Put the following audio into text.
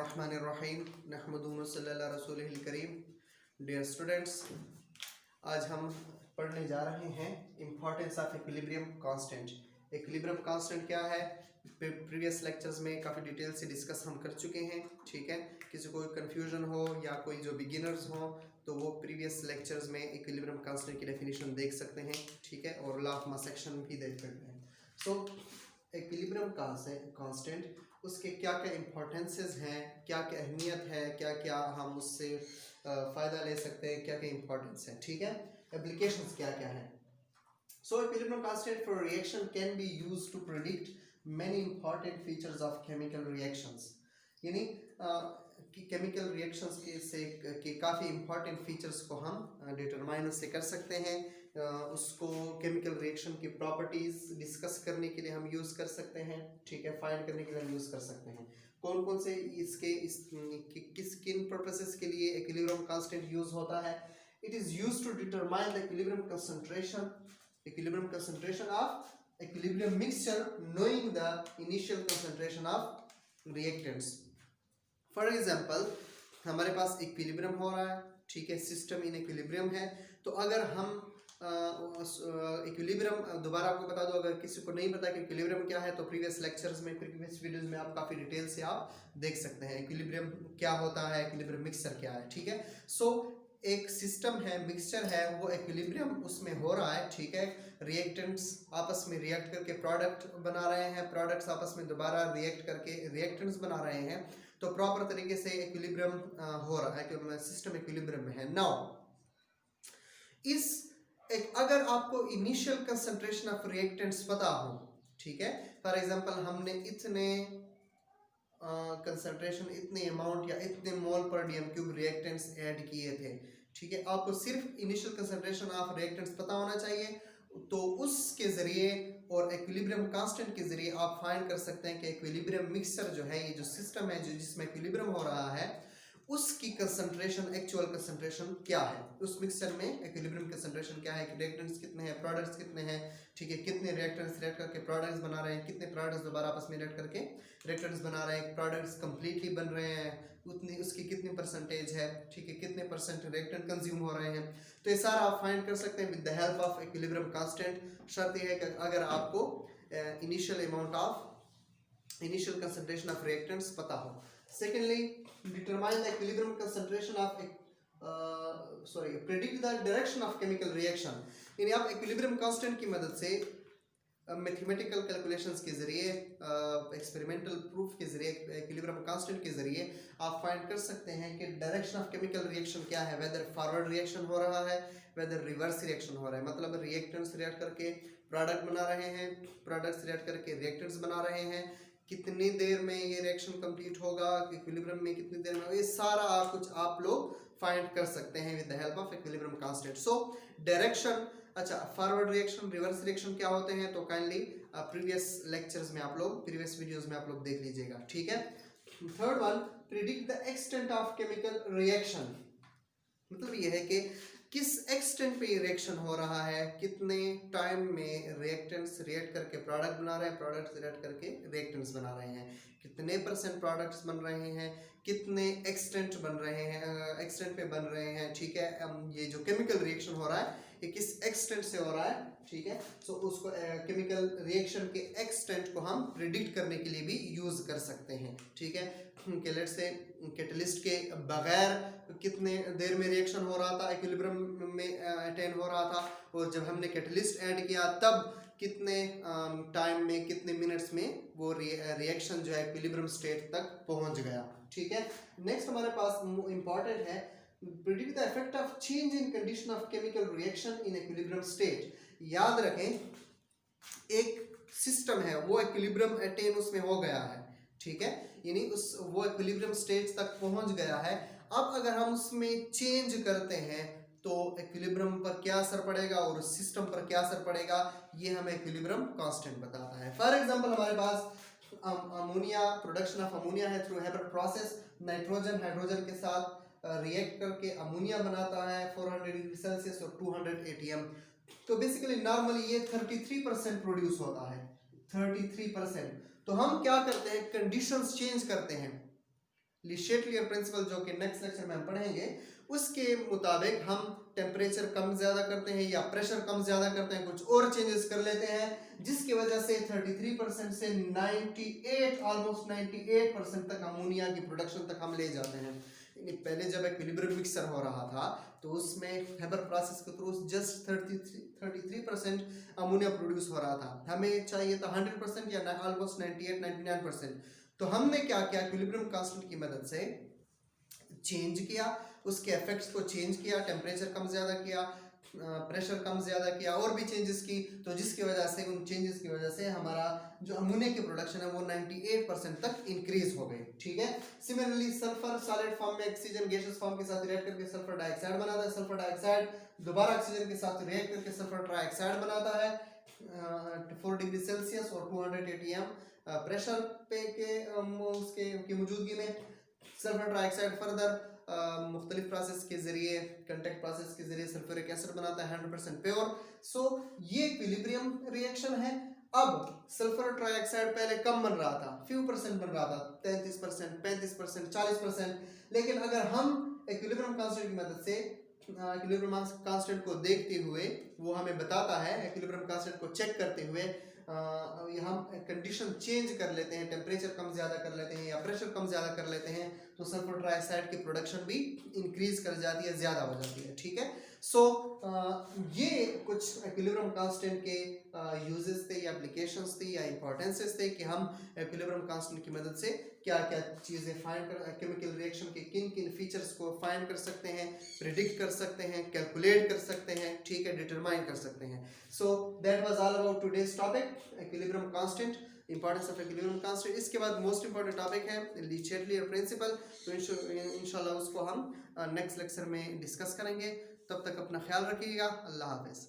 बिस्मिल्लाहिर्रहमानिर्रहीम नहमदुहु सल्लल्लाहु अलैहि रसूलिल करीम। डियर स्टूडेंट्स, आज हम पढ़ने जा रहे हैं importance of equilibrium constant. Equilibrium constant क्या है, प्रीवियस लेक्चर्स में काफ़ी डिटेल से डिस्कस हम कर चुके हैं। ठीक है, किसी को कन्फ्यूजन हो या कोई जो बिगिनर्स हो तो वो प्रीवियस लेक्चर्स में इक्विलिब्रियम कांस्टेंट की डेफिनेशन देख सकते हैं। ठीक है, और लॉ ऑफ मास सेक्शन भी देख सकते हैं। सो इक्विलिब्रियम कांस्टेंट, उसके क्या क्या इम्पोर्टेंसेस हैं, क्या क्या अहमियत है, क्या क्या हम उससे फ़ायदा ले सकते हैं, क्या क्या इम्पोर्टेंस है। ठीक है, एप्लीकेशंस क्या क्या है। So equilibrium constant for reaction can be used to predict many important features of chemical reactions। यानी केमिकल रिएक्शंस के काफ़ी इंपॉर्टेंट फीचर्स को हम डिटरमाइन से कर सकते हैं। उसको केमिकल रिएक्शन की प्रॉपर्टीज़ डिस्कस करने के लिए हम यूज़ कर सकते हैं। ठीक है, फाइंड करने के लिए हम यूज़ कर सकते हैं। कौन कौन से किन पर्पसेस के लिए इक्विलिब्रियम कांस्टेंट यूज़ होता है। It is used to determine the equilibrium concentration of equilibrium mixture knowing the initial concentration of reactants। for example, हमारे पास इक्विलिब्रियम हो रहा है, ठीक है, सिस्टम इन इक्विलिब्रियम है। तो अगर हम इक्विलिब्रियम, दोबारा आपको बता दो, अगर किसी को नहीं पता कि इक्विलिब्रियम क्या है तो प्रीवियस लेक्चर्स में, प्रीवियस वीडियोस में आप काफ़ी डिटेल से आप देख सकते हैं इक्विलिब्रियम क्या होता है, इक्विलिब्रियम मिक्सचर क्या है। ठीक है, सो एक सिस्टम है, मिक्सचर है, वो इक्विलिब्रियम उसमें हो रहा है। ठीक है, रिएक्टेंट्स आपस में रिएक्ट करके प्रोडक्ट बना रहे हैं, प्रोडक्ट्स आपस में दोबारा रिएक्ट करके रिएक्टेंट्स बना रहे हैं। तो प्रॉपर तरीके से इक्विलिब्रियम हो रहा है कि सिस्टम इक्विलिब्रियम में है। नाउ अगर आपको इनिशियल कंसंट्रेशन ऑफ रिएक्टेंट्स पता हो, ठीक है, फॉर एग्जांपल हमने इतने कंसंट्रेशन, इतने अमाउंट या इतने मोल पर डीएम क्यूब रिएक्टेंट्स ऐड किए थे। ठीक है, आपको सिर्फ इनिशियल कंसंट्रेशन ऑफ रिएक्टेंट्स पता होना चाहिए। तो उसके ज़रिए और इक्विलिब्रियम कांस्टेंट के ज़रिए आप फाइंड कर सकते हैं कि इक्विलिब्रियम मिक्सचर जो है, ये जो सिस्टम है जिसमें इक्विलिब्रियम हो रहा है, उसकी कंसंट्रेशन, एक्चुअल कंसंट्रेशन क्या है, उस मिक्सचर में इक्विलिब्रियम कंसंट्रेशन क्या है, रिएक्टेंट्स कितने हैं, प्रोडक्ट्स कितने हैं। ठीक है, कितने रिएक्टेंट्स रिएक्ट करके प्रोडक्ट्स बना रहे हैं, कितने प्रोडक्ट्स दोबारा आपस में रिएक्ट करके रिएक्टेंट्स बना रहे हैं, प्रोडक्ट्स कंप्लीटली बन रहे हैं, उतनी उसकी कितनी परसेंटेज है। ठीक है, कितने परसेंट रिएक्टेंट कंज्यूम हो रहे हैं। तो ये सारा आप फाइंड कर सकते हैं with the help of equilibrium constant. शर्त यह है कि अगर आपको इनिशियल कंसंट्रेशन ऑफ रिएक्टेंट्स पता हो। Secondly, determine the equilibrium concentration of predict the direction of chemical reaction. यानी आप इक्विलिब्रियम कांस्टेंट की मदद से मैथमेटिकल कैलकुलेशंस के ज़रिए, एक्सपेरिमेंटल प्रूफ के ज़रिए, इक्विलिब्रियम कांस्टेंट के ज़रिए आप फाइंड कर सकते हैं कि डायरेक्शन ऑफ केमिकल रिएक्शन क्या है, वेदर फॉरवर्ड रिएक्शन हो रहा है, वेदर रिवर्स रिएक्शन हो रहा है। मतलब रिएक्टेंट्स रिएक्ट करके प्रोडक्ट बना रहे हैं, प्रोडक्ट्स रिएक्ट करके रिएक्टेंट्स बना रहे हैं, कितनी देर में ये रिएक्शन कंप्लीट होगा, इक्विलिब्रियम में कितनी देर में, ये सारा कुछ आप लोग फाइंड कर सकते हैं with the help of equilibrium constant. So direction, अच्छा, फॉरवर्ड रिएक्शन, रिवर्स रिएक्शन क्या होते हैं, तो काइंडली प्रीवियस लेक्चर्स में आप लोग, प्रीवियस वीडियोस में आप लोग देख लीजिएगा। ठीक है, third one, predict the extent of chemical reaction. मतलब ये है कि किस एक्सटेंट पे ये रिएक्शन हो रहा है, कितने टाइम में रिएक्टेंट्स रिएक्ट करके प्रोडक्ट बना रहे हैं, प्रोडक्ट्स रिएक्ट करके रिएक्टेंट्स बना रहे हैं, कितने परसेंट प्रोडक्ट्स बन रहे हैं, कितने एक्सटेंट बन रहे हैं, एक्सटेंट पे बन रहे हैं। ठीक है, ये जो केमिकल रिएक्शन हो रहा है ये किस एक्सटेंट से हो रहा है। ठीक है, सो उसको केमिकल रिएक्शन के एक्सटेंट को हम प्रिडिक्ट करने के लिए भी यूज़ कर सकते हैं। ठीक है, कि लेट्स से कैटलिस्ट के बगैर कितने देर में रिएक्शन हो रहा था, इक्विलिब्रियम में अटेन हो रहा था, और जब हमने कैटलिस्ट ऐड किया तब कितने टाइम में, कितने मिनट्स में वो रिएक्शन जो है इक्विलिब्रियम स्टेट तक पहुंच गया। ठीक है, नेक्स्ट हमारे पास इंपॉर्टेंट है, predict the effect of change in condition of chemical reaction in equilibrium state. याद रखें, एक सिस्टम है, वो इक्विलिब्रियम अटेन उसमें हो गया है। ठीक है, यानी वो इक्विलिब्रियम स्टेज तक पहुंच गया है। अब अगर हम उसमें चेंज करते हैं तो इक्विलिब्रियम पर क्या असर पड़ेगा और उस सिस्टम पर क्या असर पड़ेगा, ये हमें इक्विलिब्रियम कांस्टेंट बताता है। फॉर एग्जांपल, हमारे पास अमोनिया, प्रोडक्शन ऑफ अमोनिया है through Haber process. Nitrogen hydrogen के साथ रिएक्ट करके अमोनिया बनाता है 400 डिग्री सेल्सियस और 200 ATM। तो बेसिकली नॉर्मली ये 33% प्रोड्यूस होता है, 33%। तो हम क्या करते हैं, कंडीशंस चेंज करते हैं, लिशेटलियर प्रिंसिपल जो कि नेक्स्ट लेक्चर में हम पढ़ेंगे, उसके मुताबिक हम टेम्परेचर कम ज़्यादा करते हैं या प्रेशर कम ज़्यादा करते हैं, कुछ और चेंजेस कर लेते हैं, जिसकी वजह से 33% से 98 ऑलमोस्ट 98% तक अमोनिया की प्रोडक्शन तक हम ले जाते हैं। पहले जब इक्विलिब्रियम मिक्सर हो रहा था तो उसमें हेबर प्रोसेस के थ्रू जस्ट 33% अमोनिया प्रोड्यूस हो रहा था, हमें चाहिए था 100% या ऑलमोस्ट 98-99%। तो हमने क्या किया, इक्विलिब्रियम कांस्टेंट की मदद से चेंज किया, उसके इफेक्ट्स को चेंज किया, टेम्परेचर कम ज़्यादा किया, प्रेशर कम ज़्यादा किया, और भी चेंजेस की, तो जिसकी वजह से उन चेंजेस की वजह से हमारा जो अमोनिया की प्रोडक्शन है वो 98% तक इंक्रीज हो गई। ठीक है। सिमिलरली सल्फर सॉलिड फॉर्म में ऑक्सीजन गैसियस फॉर्म के साथ रिएक्ट करके सल्फर डाइऑक्साइड बनाता है, सल्फर डाइऑक्साइड दोबारा ऑक्सीजन के साथ रिएक्ट करके सल्फर ट्राइऑक्साइड बनाता है 4 डिग्री सेल्सियस और 200 atm प्रेशर पे के उसके की मौजूदगी में। सल्फर ट्राइऑक्साइड फर्दर मुख्तलिफ प्रोसेस के जरिए, कंटेक्ट प्रोसेस के जरिए सल्फ्यूरिक एसिड बनाता है 100% प्योर। सो ये इक्विलिब्रियम रिएक्शन है। अब सल्फर ट्राइऑक्साइड पहले कम बन रहा था, फ्यू परसेंट बन रहा था, 33%, 35%, 40%, लेकिन अगर हम इक्विलिब्रियम कांस्टेंट की मदद से इक्विलिब्रियम कांस्टेंट को देखते हुए, वो हमें बताता है, इक्विलिब्रियम कांस्टेंट को चेक करते हुए हम कंडीशन चेंज कर लेते हैं, टेम्परेचर कम ज़्यादा कर लेते हैं या प्रेशर कम ज़्यादा कर लेते हैं, तो सल्फर ट्राइऑक्साइड की प्रोडक्शन भी इंक्रीज कर जाती है, ज़्यादा हो जाती है। ठीक है। सो ये कुछ इक्विलिब्रियम कांस्टेंट के यूजेस थे या एप्लीकेशंस थी या इंपॉर्टेंसेस थे कि हम इक्विलिब्रियम कांस्टेंट की मदद से क्या क्या चीज़ें फाइंड कर, केमिकल रिएक्शन के किन किन फीचर्स को फाइंड कर सकते हैं, प्रिडिक्ट कर सकते हैं, कैलकुलेट कर सकते हैं, ठीक है, डिटरमाइन कर सकते हैं। So that was all about today's topic, equilibrium constant, importance of equilibrium constant. इसके बाद मोस्ट इंपॉर्टेंट टॉपिक है लिचेटलियर प्रिंसिपल, तो इंशाल्लाह उसको हम नेक्स्ट लेक्चर में डिस्कस करेंगे। तब तक अपना ख्याल रखिएगा। अल्लाह हाफिज़।